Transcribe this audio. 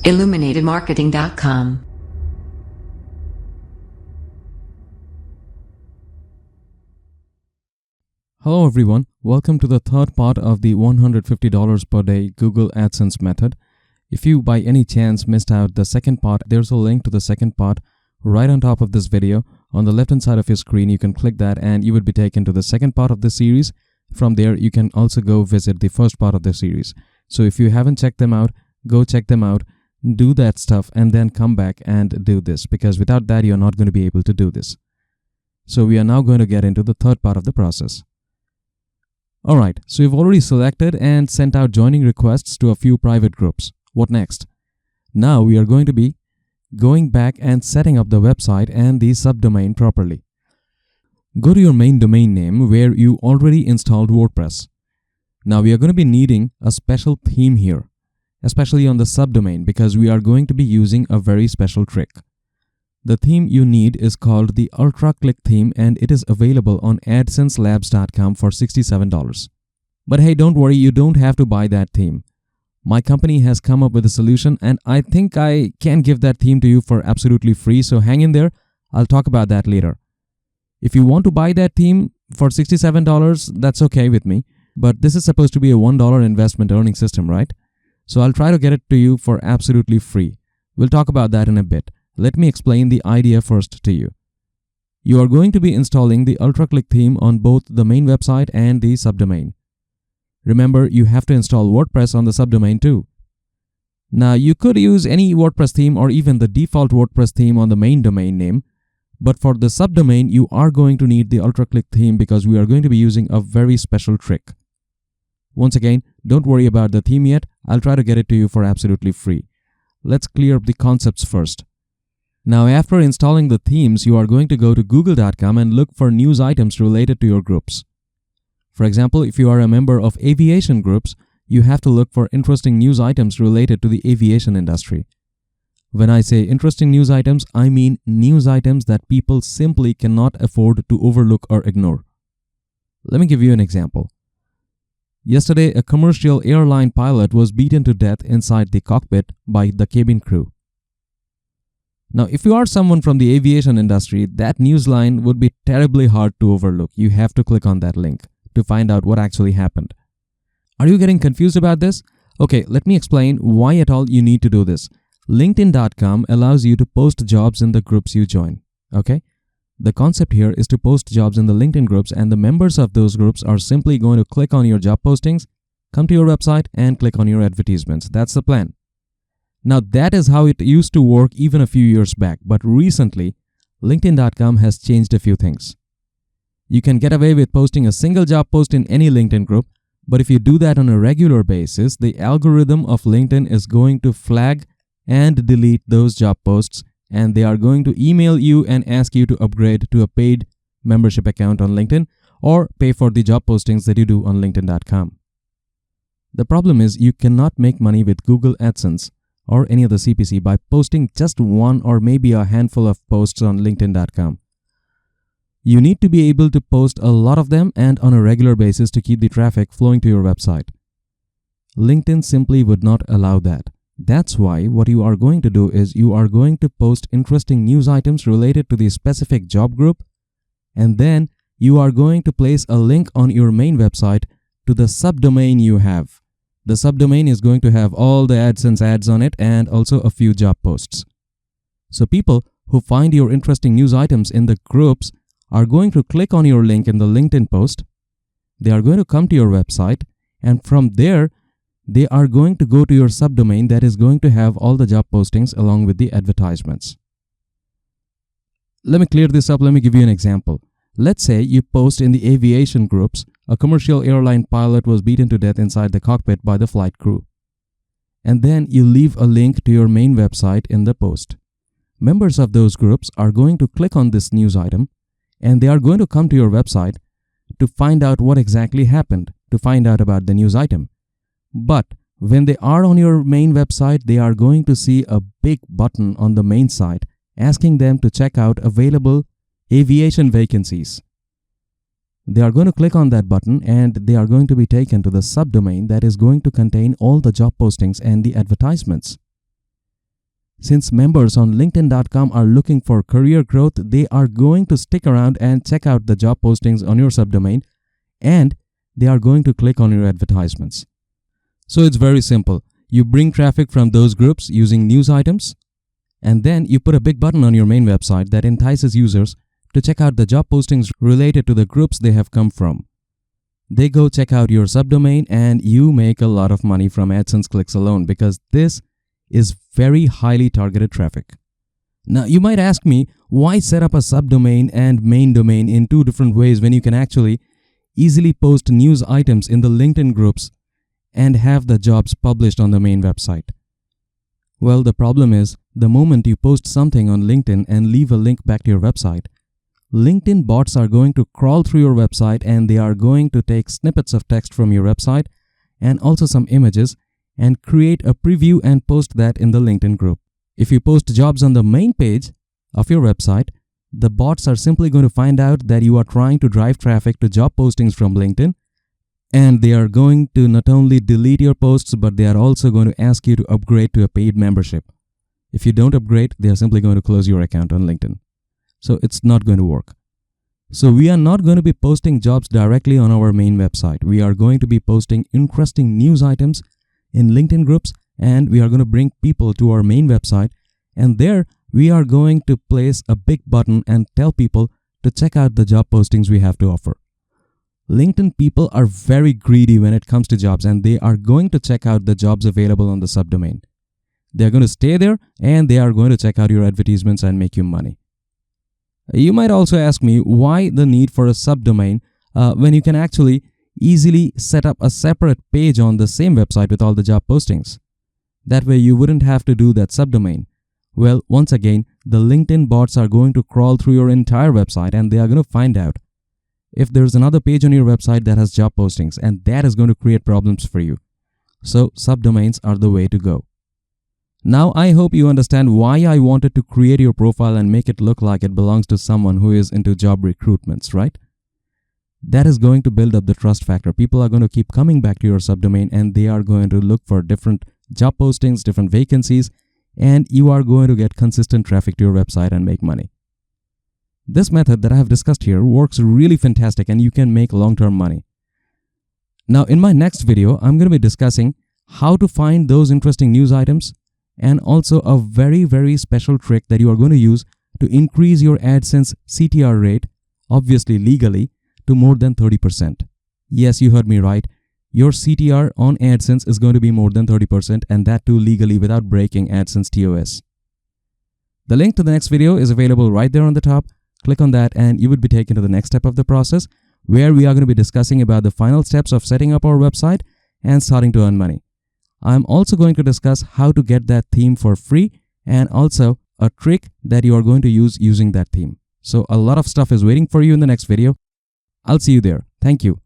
illuminatedmarketing.com. Hello everyone, welcome to the third part of the $150 per day Google AdSense method. If you by any chance missed out the second part, there's a link to the second part right on top of this video. On the left hand side of your screen, you can click that and you would be taken to the second part of the series. From there, you can also go visit the first part of the series. So if you haven't checked them out, go check them out, do that stuff, and then come back and do this, because without that, you're not going to be able to do this. So we are now going to get into the third part of the process. Alright, so you've already selected and sent out joining requests to a few private groups. What next? Now we are going to be going back and setting up the website and the subdomain properly. Go to your main domain name where you already installed WordPress. Now we are going to be needing a special theme here, especially on the subdomain, because we are going to be using a very special trick. The theme you need is called the Ultra Click theme, and it is available on adssenselabs.com for $67. But hey, don't worry, you don't have to buy that theme. My company has come up with a solution, and I think I can give that theme to you for absolutely free, so hang in there. I'll talk about that later. If you want to buy that theme for $67, that's okay with me, but this is supposed to be a $1 investment earning system, right? So I'll try to get it to you for absolutely free. We'll talk about that in a bit. Let me explain the idea first to you. You are going to be installing the UltraClick theme on both the main website and the subdomain. Remember, you have to install WordPress on the subdomain too. Now, you could use any WordPress theme or even the default WordPress theme on the main domain name, but for the subdomain, you are going to need the UltraClick theme because we are going to be using a very special trick. Once again, don't worry about the theme yet. I'll try to get it to you for absolutely free. Let's clear up the concepts first. Now, after installing the themes, you are going to go to google.com and look for news items related to your groups. For example, if you are a member of aviation groups, you have to look for interesting news items related to the aviation industry. When I say interesting news items, I mean news items that people simply cannot afford to overlook or ignore. Let me give you an example. Yesterday, a commercial airline pilot was beaten to death inside the cockpit by the cabin crew. Now, if you are someone from the aviation industry, that news line would be terribly hard to overlook. You have to click on that link to find out what actually happened. Are you getting confused about this? Okay, let me explain why at all you need to do this. LinkedIn.com allows you to post jobs in the groups you join. Okay? The concept here is to post jobs in the LinkedIn groups, and the members of those groups are simply going to click on your job postings, come to your website, and click on your advertisements. That's the plan. Now, that is how it used to work even a few years back, but recently, LinkedIn.com has changed a few things. You can get away with posting a single job post in any LinkedIn group, but if you do that on a regular basis, the algorithm of LinkedIn is going to flag and delete those job posts, and they are going to email you and ask you to upgrade to a paid membership account on LinkedIn or pay for the job postings that you do on LinkedIn.com. The problem is you cannot make money with Google Adsense or any other CPC by posting just one or maybe a handful of posts on LinkedIn.com. You need to be able to post a lot of them and on a regular basis to keep the traffic flowing to your website. LinkedIn simply would not allow that. That's why what you are going to do is you are going to post interesting news items related to the specific job group, and then you are going to place a link on your main website to the subdomain you have. The subdomain is going to have all the AdSense ads on it and also a few job posts. So people who find your interesting news items in the groups are going to click on your link in the LinkedIn post. They are going to come to your website, and from there, they are going to go to your subdomain that is going to have all the job postings along with the advertisements. Let me clear this up. Let me give you an example. Let's say you post in the aviation groups, a commercial airline pilot was beaten to death inside the cockpit by the flight crew. And then you leave a link to your main website in the post. Members of those groups are going to click on this news item, and they are going to come to your website to find out what exactly happened, to find out about the news item. But when they are on your main website, they are going to see a big button on the main site asking them to check out available aviation vacancies. They are going to click on that button and they are going to be taken to the subdomain that is going to contain all the job postings and the advertisements. Since members on LinkedIn.com are looking for career growth, they are going to stick around and check out the job postings on your subdomain, and they are going to click on your advertisements. So it's very simple. You bring traffic from those groups using news items, and then you put a big button on your main website that entices users to check out the job postings related to the groups they have come from. They go check out your subdomain, and you make a lot of money from AdSense clicks alone, because this is very highly targeted traffic. Now, you might ask me, why set up a subdomain and main domain in two different ways when you can actually easily post news items in the LinkedIn groups and have the jobs published on the main website? Well, the problem is, the moment you post something on LinkedIn and leave a link back to your website, LinkedIn bots are going to crawl through your website, and they are going to take snippets of text from your website and also some images and create a preview and post that in the LinkedIn group. If you post jobs on the main page of your website, the bots are simply going to find out that you are trying to drive traffic to job postings from LinkedIn, and they are going to not only delete your posts, but they are also going to ask you to upgrade to a paid membership. If you don't upgrade, they are simply going to close your account on LinkedIn. So it's not going to work. So we are not going to be posting jobs directly on our main website. We are going to be posting interesting news items in LinkedIn groups, and we are going to bring people to our main website, and there we are going to place a big button and tell people to check out the job postings we have to offer. LinkedIn people are very greedy when it comes to jobs, and they are going to check out the jobs available on the subdomain. They are going to stay there, and they are going to check out your advertisements and make you money. You might also ask me, why the need for a subdomain when you can actually easily set up a separate page on the same website with all the job postings? That way you wouldn't have to do that subdomain. Well, once again, the LinkedIn bots are going to crawl through your entire website, and they are going to find out if there's another page on your website that has job postings, and that is going to create problems for you. So subdomains are the way to go. Now, I hope you understand why I wanted to create your profile and make it look like it belongs to someone who is into job recruitments, right? That is going to build up the trust factor. People are going to keep coming back to your subdomain, and they are going to look for different job postings, different vacancies, and you are going to get consistent traffic to your website and make money. This method that I have discussed here works really fantastic, and you can make long-term money. Now, in my next video, I'm going to be discussing how to find those interesting news items, and also a very, very special trick that you are going to use to increase your AdSense CTR rate, obviously legally, to more than 30%. Yes, you heard me right. Your CTR on AdSense is going to be more than 30%, and that too legally without breaking AdSense TOS. The link to the next video is available right there on the top. Click on that and you would be taken to the next step of the process, where we are going to be discussing about the final steps of setting up our website and starting to earn money. I'm also going to discuss how to get that theme for free, and also a trick that you are going to use using that theme. So a lot of stuff is waiting for you in the next video. I'll see you there. Thank you.